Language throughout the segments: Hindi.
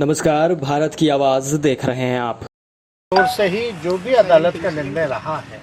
नमस्कार, भारत की आवाज देख रहे हैं आप। ओर से ही जो भी अदालत का निर्णय रहा है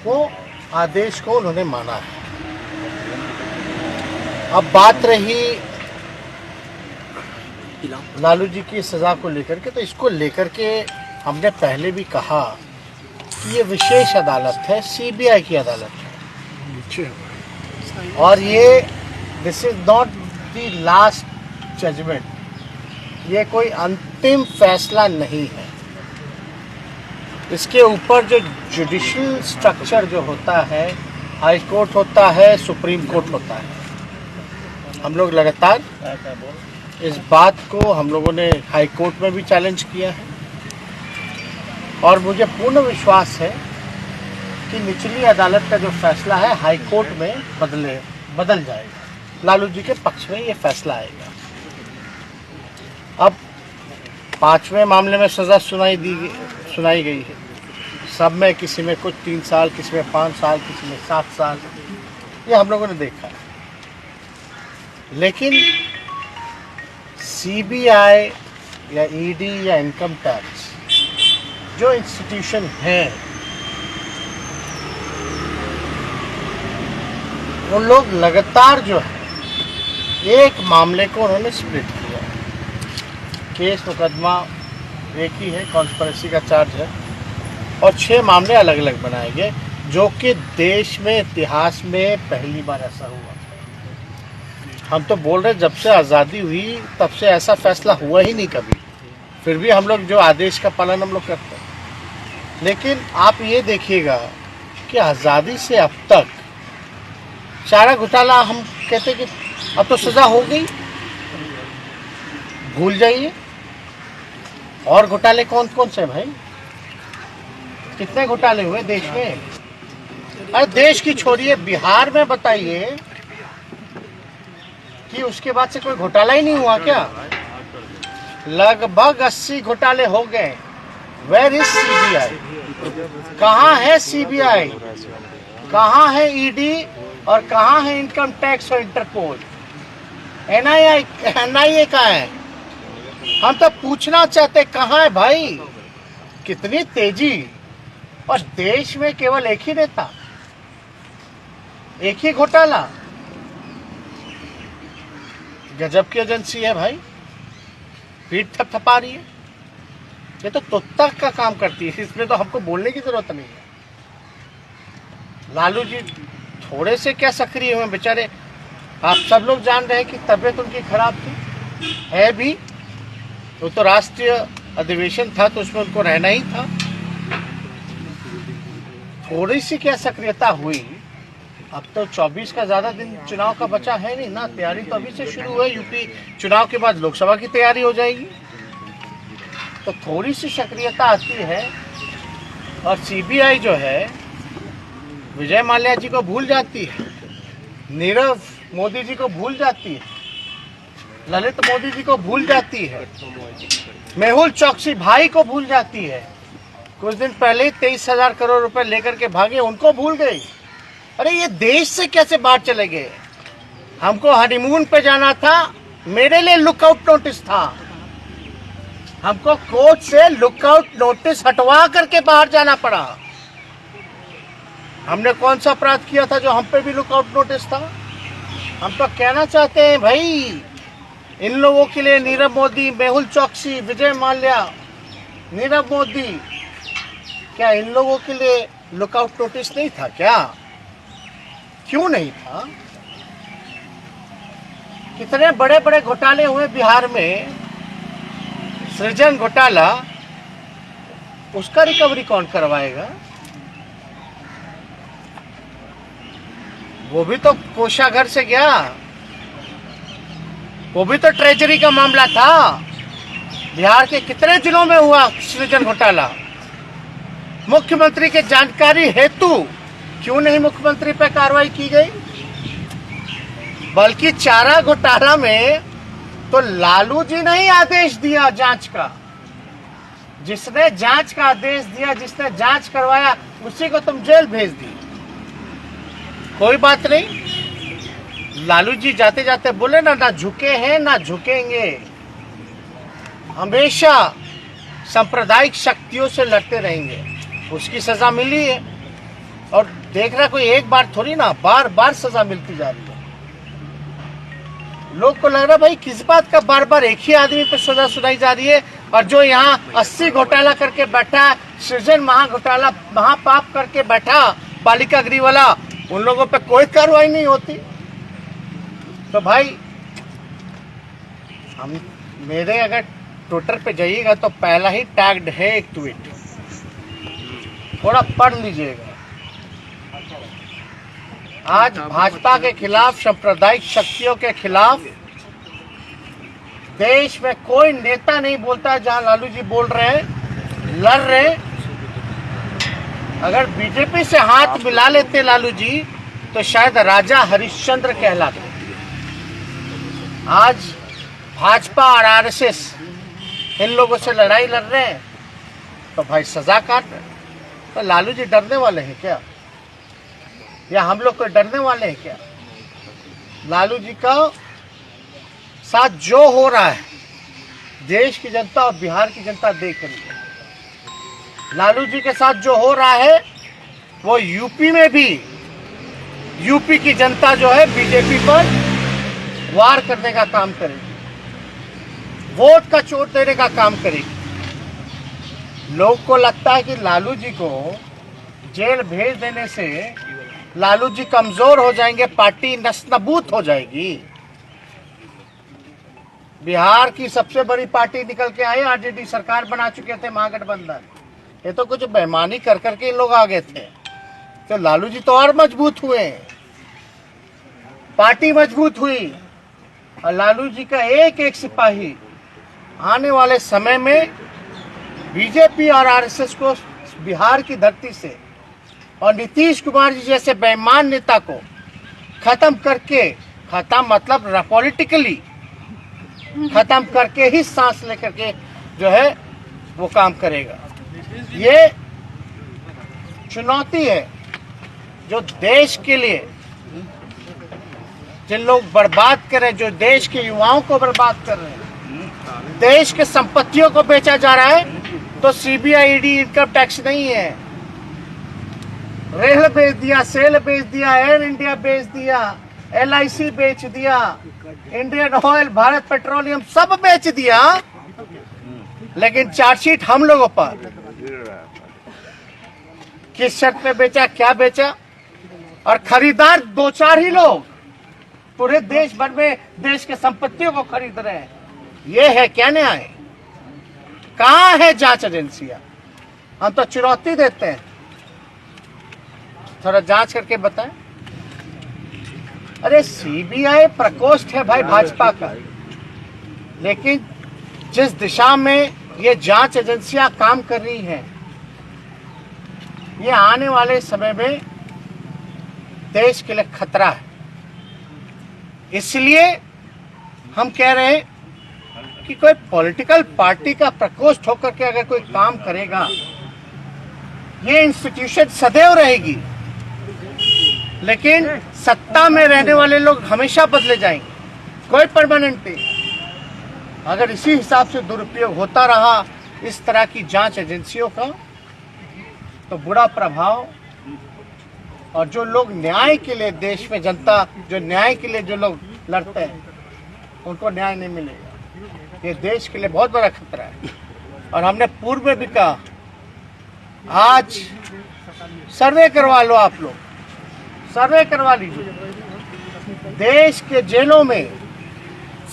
वो आदेश को उन्होंने माना है। अब बात रही लालू जी की सजा को लेकर के, तो इसको लेकर के हमने पहले भी कहा कि ये विशेष अदालत है, सीबीआई की अदालत है और ये this is not the last judgement, ये कोई अंतिम फैसला नहीं है। इसके ऊपर जो जुडिशियल स्ट्रक्चर जो होता है, हाई कोर्ट होता है, सुप्रीम कोर्ट होता है। हम लोग लगातार इस बात को हम लोगों ने हाई कोर्ट में भी चैलेंज किया है और मुझे पूर्ण विश्वास है कि निचली अदालत का जो फैसला है हाई कोर्ट में बदल जाएगा। लालू जी के पक्ष में ये फैसला आएगा। अब 5वें मामले में सज़ा सुनाई गई है। सब में किसी में कुछ 3 साल, किसी में 5 साल, किसी में 7 साल, ये हम लोगों ने देखा है। लेकिन सीबीआई या ईडी या इनकम टैक्स जो इंस्टीट्यूशन हैं, वो लोग लगातार जो है एक मामले को उन्होंने स्प्लिट किया। केस मुकदमा एक ही है, कॉन्स्पिरेसी का चार्ज है और 6 मामले अलग अलग बनाए गए, जो कि देश में इतिहास में पहली बार ऐसा हुआ। हम तो बोल रहे जब से आज़ादी हुई तब से ऐसा फैसला हुआ ही नहीं कभी। फिर भी हम लोग जो आदेश का पालन हम लोग करते हैं। लेकिन आप ये देखिएगा कि आज़ादी से अब तक चारा घोटाला, हम कहते कि अब तो सज़ा हो गई, भूल जाइए। और घोटाले कौन कौन से भाई, कितने घोटाले हुए देश में? अरे देश की छोड़िए, बिहार में बताइए कि उसके बाद से कोई घोटाला ही नहीं हुआ क्या? लगभग 80 घोटाले हो गए। Where is CBI? कहाँ है सीबीआई? कहाँ है ईडी और कहाँ है इनकम टैक्स और इंटरपोल? एनआईए कहाँ है? हम तो पूछना चाहते कहाँ है भाई? कितनी तेजी! और देश में केवल एक ही नेता, एक ही घोटाला। गजब की एजेंसी है भाई, पीठ थपथपा रही है। ये तो तुत्ता का काम करती है, इसमें तो हमको बोलने की जरूरत नहीं है। लालू जी थोड़े से क्या सक्रिय हुए बेचारे। आप सब लोग जान रहे हैं कि तबीयत उनकी खराब थी, है भी। वो तो राष्ट्रीय अधिवेशन था तो उसमें उनको रहना ही था। थोड़ी सी क्या सक्रियता हुई। अब तो 24 का ज़्यादा दिन चुनाव का बचा है नहीं ना, तैयारी तो अभी से शुरू है। यूपी चुनाव के बाद लोकसभा की तैयारी हो जाएगी, तो थोड़ी सी सक्रियता आती है। और सीबीआई जो है विजय माल्या जी को भूल जाती है, नीरव मोदी जी को भूल जाती है, ललित मोदी जी को भूल जाती है, मेहुल चौकसी भाई को भूल जाती है। कुछ दिन पहले ही 23,000 करोड़ रुपए लेकर के भागे, उनको भूल गई। अरे ये देश से कैसे बाहर चले गए? हमको हनीमून पे जाना था, मेरे लिए लुकआउट नोटिस था। हमको कोर्ट से लुकआउट नोटिस हटवा करके बाहर जाना पड़ा। हमने कौन सा अपराध किया था जो हम पे भी लुकआउट नोटिस था? हम तो कहना चाहते हैं भाई, इन लोगों के लिए नीरव मोदी, मेहुल चौकसी, विजय माल्या, नीरव मोदी, क्या इन लोगों के लिए लुकआउट नोटिस नहीं था क्या? क्यों नहीं था? कितने बड़े बड़े घोटाले हुए बिहार में। सृजन घोटाला, उसका रिकवरी कौन करवाएगा? वो भी तो कोषागार से गया, वो भी तो ट्रेजरी का मामला था। बिहार के कितने जिलों में हुआ सृजन घोटाला? मुख्यमंत्री के जानकारी हेतु क्यों नहीं मुख्यमंत्री पर कार्रवाई की गई? बल्कि चारा घोटाला में तो लालू जी ने ही आदेश दिया जांच का। जिसने जांच का आदेश दिया, जिसने जांच करवाया, उसी को तुम जेल भेज दी। कोई बात नहीं, लालू जी जाते जाते बोले ना झुके हैं ना झुकेंगे। हमेशा सांप्रदायिक शक्तियों से लड़ते रहेंगे, उसकी सजा मिली है। और देख रहा कोई एक बार थोड़ी ना, बार बार सजा मिलती जा रही है। लोग को लग रहा भाई किस बात का बार बार एक ही आदमी पर सजा सुनाई जा रही है, और जो यहाँ 80 घोटाला करके बैठा, सृजन महाघोटाला महापाप करके बैठा बालिका गृह वाला, उन लोगों पे कोई कार्रवाई नहीं होती। तो भाई हम मेरे अगर ट्विटर पे जाइएगा तो पहला ही टैग्ड है एक ट्वीट, थोड़ा पढ़ लीजिएगा। आज भाजपा के खिलाफ, सांप्रदायिक शक्तियों के खिलाफ देश में कोई नेता नहीं बोलता है जहां लालू जी बोल रहे हैं, लड़ रहे हैं। अगर बीजेपी से हाथ मिला लेते लालू जी तो शायद राजा हरिश्चंद्र कहलाते। आज भाजपा और आरएसएस इन लोगों से लड़ाई लड़ रहे हैं तो भाई सजा काट रहे हैं। तो लालू जी डरने वाले हैं क्या, या हम लोग को डरने वाले हैं क्या? लालू जी का साथ जो हो रहा है देश की जनता और बिहार की जनता देख रही है। लालू जी के साथ जो हो रहा है वो यूपी में भी, यूपी की जनता जो है बीजेपी पर वार करने का काम करेगी, वोट का चोट देने का काम करेगी। लोग को लगता है कि लालू जी को जेल भेज देने से लालू जी कमजोर हो जाएंगे, पार्टी नस्तानाबूद हो जाएगी। बिहार की सबसे बड़ी पार्टी निकल के आई, आरजेडी सरकार बना चुके थे महागठबंधन। ये तो कुछ बेईमानी कर करके लोग आ गए थे, तो लालू जी तो और मजबूत हुए, पार्टी मजबूत हुई। और लालू जी का एक एक सिपाही आने वाले समय में बीजेपी और आरएसएस को बिहार की धरती से और नीतीश कुमार जी जैसे बेईमान नेता को खत्म करके, खत्म मतलब पॉलिटिकली खत्म करके ही सांस लेकर के जो है वो काम करेगा। ये चुनौती है जो देश के लिए, जिन लोग बर्बाद कर रहे हैं, जो देश के युवाओं को बर्बाद कर रहे हैं, देश के संपत्तियों को बेचा जा रहा है। तो सीबीआई, ईडी, इनकम टैक्स नहीं है, रेल बेच दिया, सेल बेच दिया, एयर इंडिया बेच दिया, LIC बेच दिया, इंडियन ऑयल, भारत पेट्रोलियम सब बेच दिया, लेकिन चार्जशीट हम लोगों पर। किस शर्त पे बेचा, क्या बेचा, और खरीदार 2-4 ही लोग पूरे देश भर में देश के संपत्तियों को खरीद रहे हैं। ये है क्या न्याय? कहाँ है जांच एजेंसियां? हम तो चुनौती देते हैं, थोड़ा जांच करके बताएं। अरे सीबीआई प्रकोष्ठ है भाई भाजपा का, लेकिन जिस दिशा में ये जांच एजेंसियां काम कर रही हैं, ये आने वाले समय में देश के लिए खतरा है। इसलिए हम कह रहे हैं कि कोई पॉलिटिकल पार्टी का प्रकोष्ठ होकर के अगर कोई काम करेगा, ये इंस्टीट्यूशन सदैव रहेगी, लेकिन सत्ता में रहने वाले लोग हमेशा बदले जाएंगे, कोई परमानेंट नहीं। अगर इसी हिसाब से दुरुपयोग होता रहा इस तरह की जांच एजेंसियों का, तो बुरा प्रभाव, और जो लोग न्याय के लिए, देश में जनता जो न्याय के लिए जो लोग लड़ते हैं, उनको न्याय नहीं मिलेगा। ये देश के लिए बहुत बड़ा खतरा है। और हमने पूर्व में भी कहा, आज सर्वे करवा लो, आप लोग सर्वे करवा लीजिए। देश के जेलों में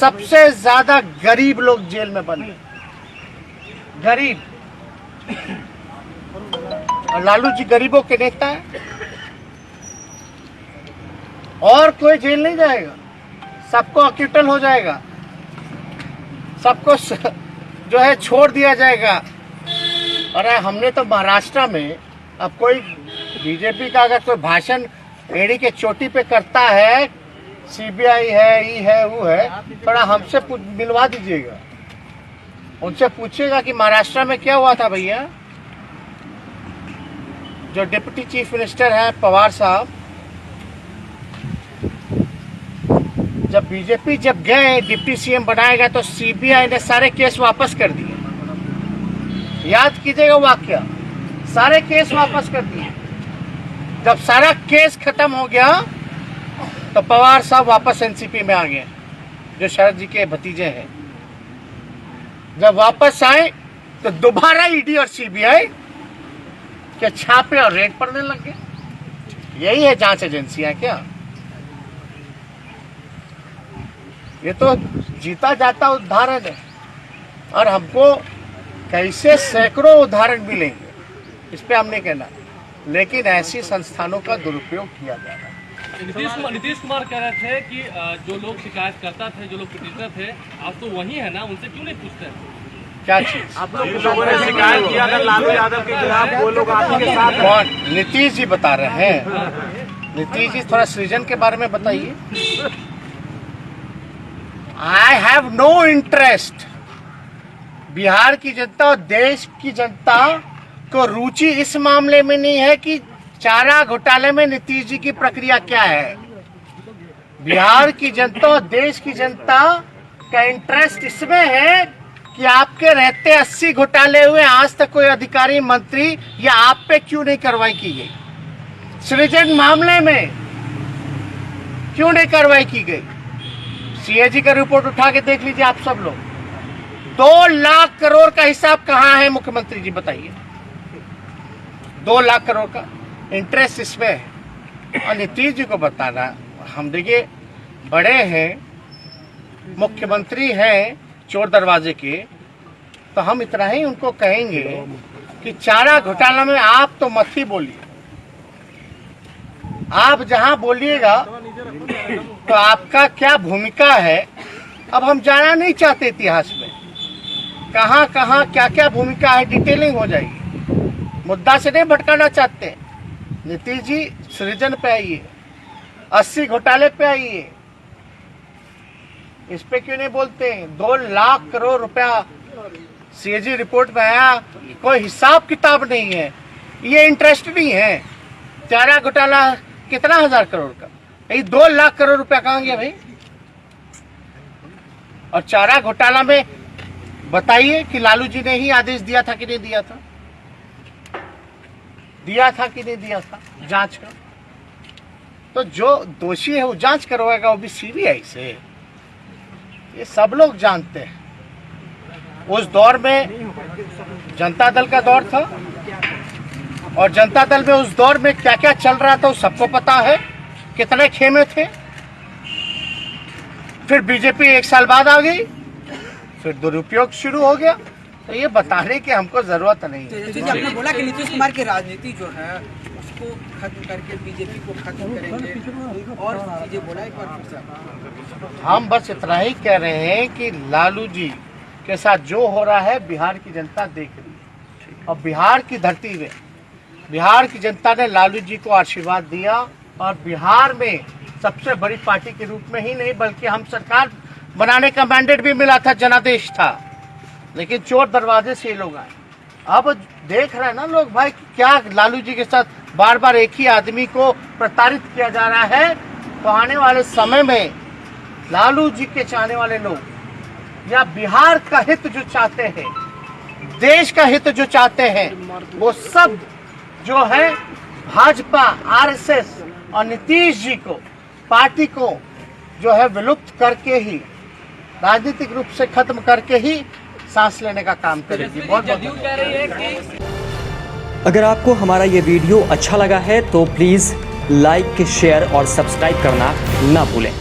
सबसे ज्यादा गरीब लोग जेल में बंद हैं, गरीब। और लालू जी गरीबों के नेता है। और कोई जेल नहीं जाएगा, सबको अक्यूटल हो जाएगा, सबको जो है छोड़ दिया जाएगा। अरे हमने तो महाराष्ट्र में, अब कोई बीजेपी का अगर कोई भाषण एड़ी के चोटी पे करता है, सीबीआई है, ई है, वो है, थोड़ा हमसे मिलवा दीजिएगा, उनसे पूछिएगा कि महाराष्ट्र में क्या हुआ था भैया। जो डिप्टी चीफ मिनिस्टर है पवार साहब, जब बीजेपी जब गए डिप्टी सीएम बनाएगा तो सीबीआई ने सारे केस वापस कर दिए। याद कीजिएगा वाक्य, सारे केस वापस कर दिए। जब सारा केस खत्म हो गया तो पवार साहब वापस एनसीपी में आ गए, जो शरद जी के भतीजे हैं। जब वापस आए तो दोबारा ईडी और सीबीआई के छापे और रेड पड़ने लग गए। यही है जांच एजेंसियां क्या? ये तो जीता जाता उदाहरण है, और हमको कैसे सैकड़ों उदाहरण मिलेंगे इस पे हम नहीं कहना, लेकिन ऐसी संस्थानों का दुरुपयोग किया जा रहा है। नीतीश कुमार कह रहे थे कि जो लोग शिकायत करता थे, जो लोग पिटीटर थे, आप तो वही है ना, उनसे क्यों नहीं पूछते? क्या चीज? आप लोगों ने शिकायत किया अगर लालू यादव के खिलाफ, वो लोग आपके साथ कौन? नीतीश जी बता रहे हैं। नीतीश जी थोड़ा सृजन के बारे में बताइए। I have no interest. Bihar की जनता और देश की जनता को रुचि इस मामले में नहीं है कि चारा घोटाले में नीतीश जी की प्रक्रिया क्या है। बिहार की जनता और देश की जनता का इंटरेस्ट इसमें है कि आपके रहते 80 घोटाले हुए, आज तक कोई अधिकारी मंत्री या आप पे क्यों नहीं कार्रवाई की गई? सृजन मामले में क्यों नहीं कार्रवाई की गई? सीएजी का रिपोर्ट उठा के देख लीजिए आप सब लोग। 2 लाख करोड़ का हिसाब कहाँ है मुख्यमंत्री जी बताइए? 2 लाख करोड़ का इंटरेस्ट इसमें है। और नीतीश जी को बताना, हम देखिए बड़े हैं, मुख्यमंत्री हैं चोर दरवाजे के, तो हम इतना ही उनको कहेंगे कि चारा घोटाला में आप तो मत ही बोलिए। आप जहां बोलिएगा तो आपका क्या भूमिका है, अब हम जाना नहीं चाहते इतिहास में कहां कहां क्या क्या भूमिका है, डिटेलिंग हो जाएगी। मुद्दा से नहीं भटकाना चाहते। नीतीश जी सृजन पे आइए, 80 घोटाले पे आइए, इस पे क्यों नहीं बोलते? 2 लाख करोड़ रुपया सीएजी रिपोर्ट में आया, कोई हिसाब किताब नहीं है, ये इंटरेस्ट नहीं है। चारा घोटाला कितना 1000 करोड़ का, यही 2 लाख करोड़ रुपया कहाँ गया भाई? और चारा घोटाला में बताइए कि लालू जी ने ही आदेश दिया था कि नहीं दिया था? दिया था कि नहीं दिया था? जांच का तो जो दोषी है वो जांच करवाएगा, वो भी सीबीआई से। ये सब लोग जानते हैं। उस दौर में जनता दल का दौर था, और जनता दल में उस दौर में क्या क्या चल रहा था वो सबको पता है, कितने खेमे थे। फिर बीजेपी 1 साल बाद आ गई, फिर दुरुपयोग शुरू हो गया। तो ये बताने की हमको जरूरत नहीं है। तो आपने बोला कि नीतीश कुमार की राजनीति जो है उसको खत्म करके बीजेपी को खत्म करेंगे, और चीजें बोला एक बार फिर से। हम बस इतना ही कह रहे हैं कि लालू जी के साथ जो हो रहा है बिहार की जनता देख रही है, और बिहार की धरती में बिहार की जनता ने लालू जी को आशीर्वाद दिया, और बिहार में सबसे बड़ी पार्टी के रूप में ही नहीं बल्कि हम सरकार बनाने का मैंडेट भी मिला था, जनादेश था, लेकिन चोर दरवाजे से ये लोग आए। अब देख रहे हैं ना लोग भाई कि क्या लालू जी के साथ बार बार एक ही आदमी को प्रताड़ित किया जा रहा है। तो आने वाले समय में लालू जी के चाहने वाले लोग या बिहार का हित जो चाहते हैं, देश का हित जो चाहते हैं, वो सब जो है भाजपा, आरएसएस और नीतीश जी को, पार्टी को जो है विलुप्त करके ही, राजनीतिक रूप से खत्म करके ही सांस लेने का काम करेगी। बहुत बहुत कह रही है कि अगर आपको हमारा ये वीडियो अच्छा लगा है तो प्लीज़ लाइक, शेयर और सब्सक्राइब करना ना भूलें।